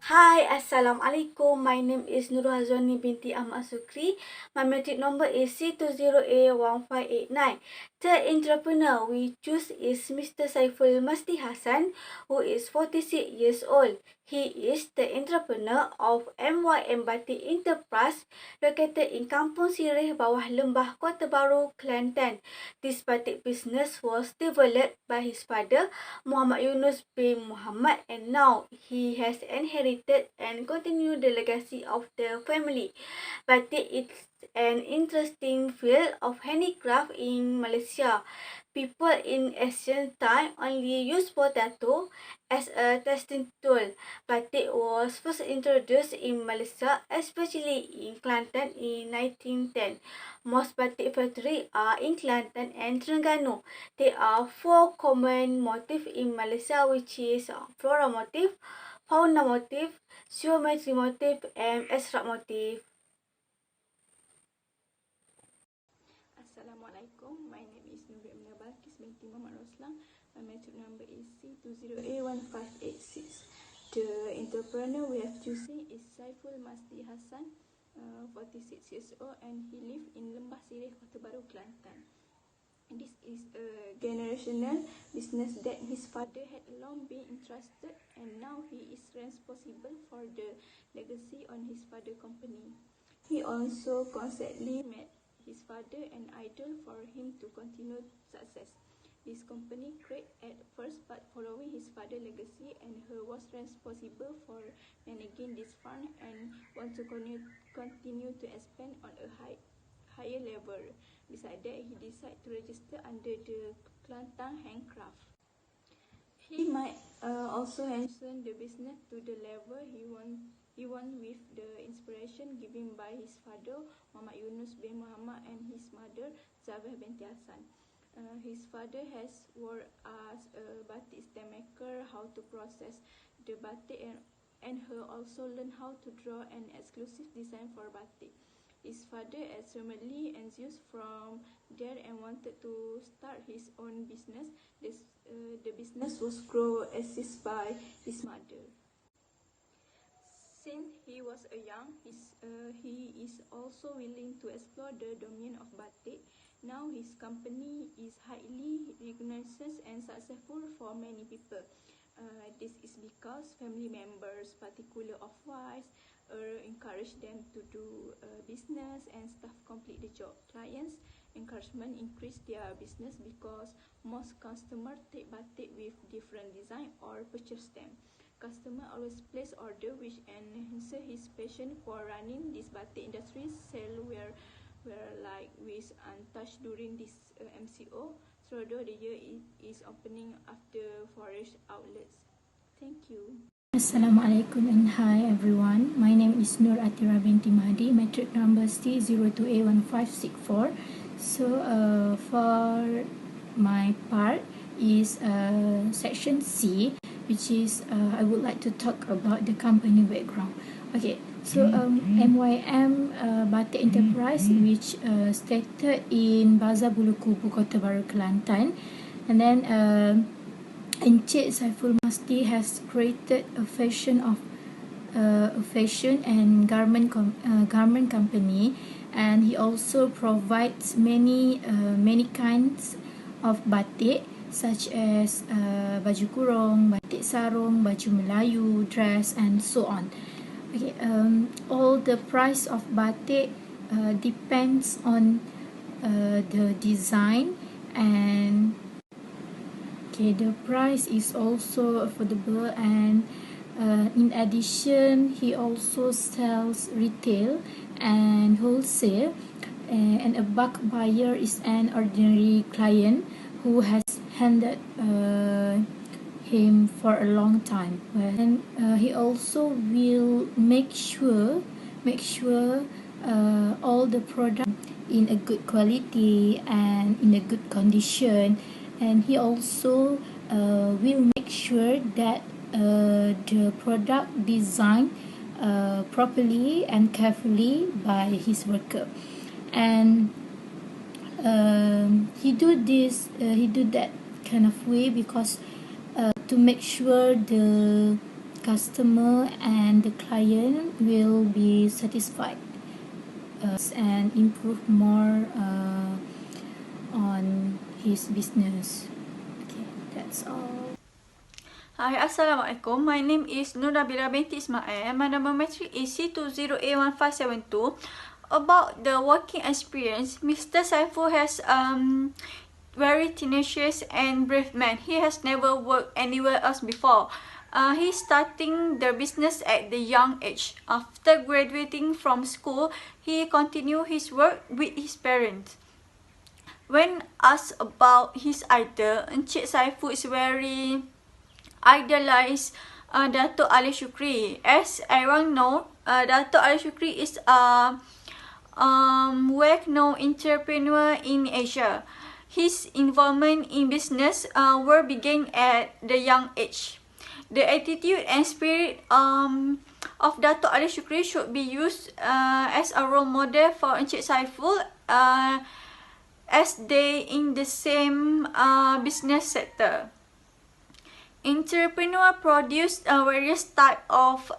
Hi, Assalamualaikum. My name is Hazwani binti Ahmad Sukri. My matric number is C20A1589. The entrepreneur we choose is Mr. Saiful Masdi Hassan, who is 46 years old. He is the entrepreneur of MYM Batik Enterprise located in Kampung Sirih, Bawah Lembah, Kota Baru, Kelantan. This batik business was developed by his father, Muhammad Yunus bin Muhammad, and now he has inherited and continued the legacy of the family. Batik is an interesting field of handicraft in Malaysia. People in ancient time only used potato as a testing tool. Batik was first introduced in Malaysia, especially in Kelantan in 1910. Most batik factories are in Kelantan and Terengganu. There are four common motifs in Malaysia, which is floral motif, fauna motif, geometry motif, and abstract motif. Assalamualaikum. My name is NURUL BALQIS binti ROSLAN. My matric number is C20A1586. The entrepreneur we have chosen is Saiful Masdi Hassan, 46 years old, and he lives in Lembah Sirih, Kota Baru, Kelantan. And this is a generational business that his father had long been entrusted, and now he is responsible for the legacy on his father's company. He also constantly met his father an idol for him to continue success. This company created at first, but following his father's legacy, and he was responsible for managing this fund and want to continue to expand on a higher level. Besides that, he decided to register under the Kelantan Handcraft. He might also hasten the business to the level he want with the inspiration given by his father, Muhammad Yunus bin Muhammad, and his mother, Zabah binti Hassan. His father has worked as a batik stamp maker, how to process the batik, and he also learned how to draw an exclusive design for batik. His father extremely enthused from there and wanted to start his own business. The business was grown assisted by his mother. Since he was a young, he is also willing to explore the domain of batik. Now his company is highly recognized and successful for many people. This is because family members, particular of wives, encourage them to do business, and staff complete the job. Clients' encouragement increase their business because most customers take batik with different design or purchase them. Customer always place order, which enhances his passion for running this batik industry. Sale were like with untouched during this MCO. Throughout the year, it is opening after forest outlets. Thank you. Assalamualaikum and hi everyone. My name is ATHIRAH binti MAHADI. Matric number C02A1564. So for my part is section C, which is I would like to talk about the company background. Okay, so MYM Batik Enterprise, which started in Bazar Bulukubu, Kota Baru, Kelantan, and then Encik Saiful Masdi has created a fashion and garment company, and he also provides many kinds of batik, such as baju kurung, batik sarung, baju Melayu, dress, and so on. Okay, all the price of batik depends on the design, and okay, the price is also affordable, and in addition, he also sells retail and wholesale, and a bulk buyer is an ordinary client who has handled him for a long time. And he also will make sure all the product in a good quality and in a good condition, and he also will make sure that the product designed properly and carefully by his worker. And he do that kind of way because to make sure the customer and the client will be satisfied and improve more on his business. Okay, that's all. Hi, Assalamualaikum. My name is NABILA binti ISMAIL. My number metric is C20A1572. About the working experience, Mr. Saiful has very tenacious and brave man. He has never worked anywhere else before. He's starting the business at the young age. After graduating from school, he continued his work with his parents. When asked about his idol, Encik Saiful is very idolize Dato' Ali Sukri. As everyone know, Dato' Ali Sukri is a well-known entrepreneur in Asia. His involvement in business were began at the young age. The attitude and spirit of Dato' Ali Sukri should be used as a role model for Encik Saiful as they in the same business sector. Entrepreneur produced various type of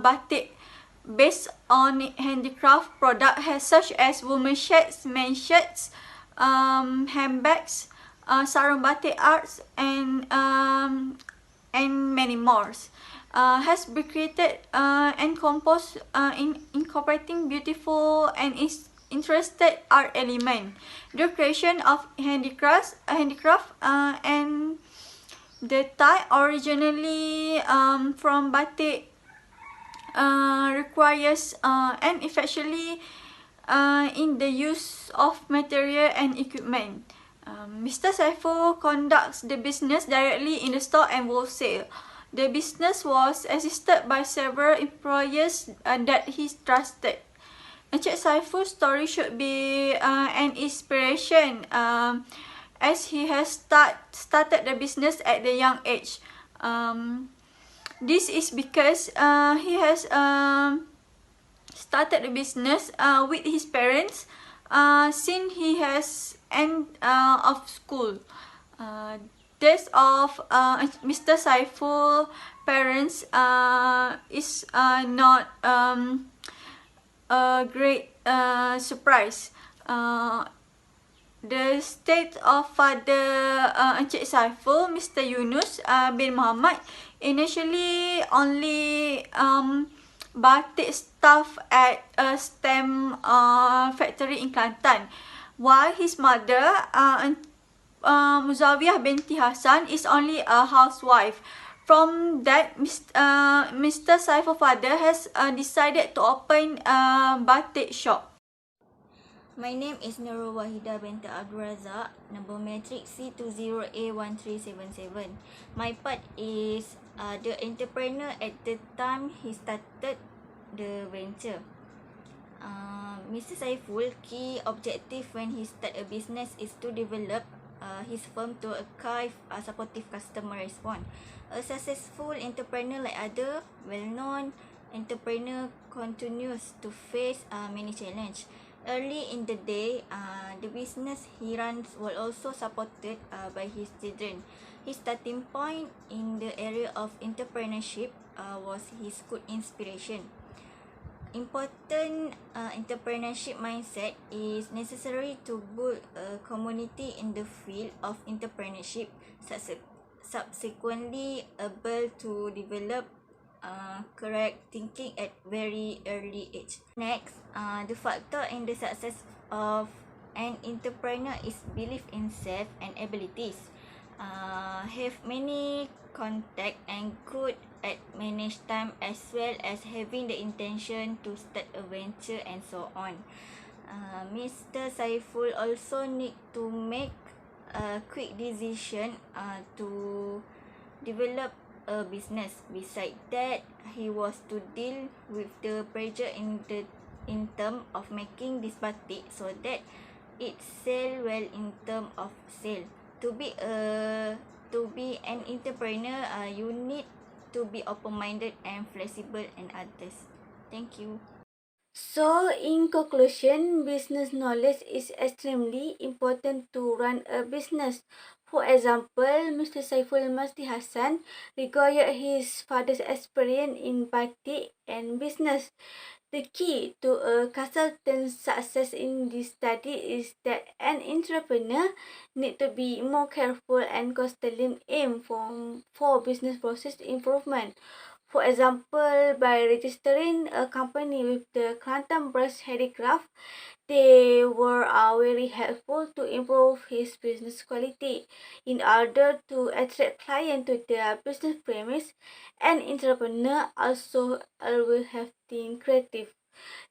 batik based on handicraft product such as women shirts, men shirts, handbags, sarung batik arts, and many more. Has been created and composed incorporating beautiful and interested art element. The creation of handicraft and the tie originally from batik requires and effectively in the use of material and equipment. Mr. Saiful conducts the business directly in the store and wholesale. The business was assisted by several employers that he trusted. Encik Saiful's story should be an inspiration as he has started the business at the young age. This is because he has started the business with his parents since he has end of school. Death of Mr. Saiful parents is not a great surprise. The state of father Encik Saiful, Mr. Yunus bin Muhammad, initially only batik staff at a stamp factory in Kelantan, while his mother, Muzawiyah binti Hassan, is only a housewife. From that, Mr. Saiful father has decided to open a batik shop. My name is NURUL WAHIDA binti RAZAK, number matric C20A1377. My part is the entrepreneur at the time he started the venture. Mr. Saiful, key objective when he start a business is to develop his firm to achieve a supportive customer response. A successful entrepreneur like other well-known entrepreneur continues to face many challenges. Early in the day, the business he runs was also supported by his children. His starting point in the area of entrepreneurship was his good inspiration. Important entrepreneurship mindset is necessary to build a community in the field of entrepreneurship, subsequently able to develop correct thinking at very early age. Next, the factor in the success of an entrepreneur is belief in self and abilities. Have many contact and good at manage time, as well as having the intention to start a venture and so on. Mr. Saiful also need to make a quick decision to develop a business. Besides that, he was to deal with the pressure in term of making this batik so that it sell well in term of sale. To be an entrepreneur, you need to be open-minded and flexible and others. Thank you. So, in conclusion, business knowledge is extremely important to run a business. For example, Mr. Saiful Masdi Hassan required his father's experience in batik and business. The key to a consultant's success in this study is that an entrepreneur need to be more careful and constantly aim for business process improvement. For example, by registering a company with the Kelantan Brass Handicraft, they were very helpful to improve his business quality. In order to attract clients to their business premise, an entrepreneur also always have been creative.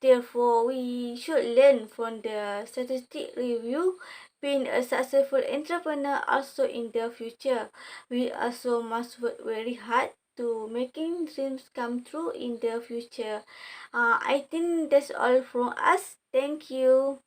Therefore, we should learn from the statistic review. Being a successful entrepreneur also in the future, we also must work very hard to making dreams come true in the future. I think that's all from us. Thank you.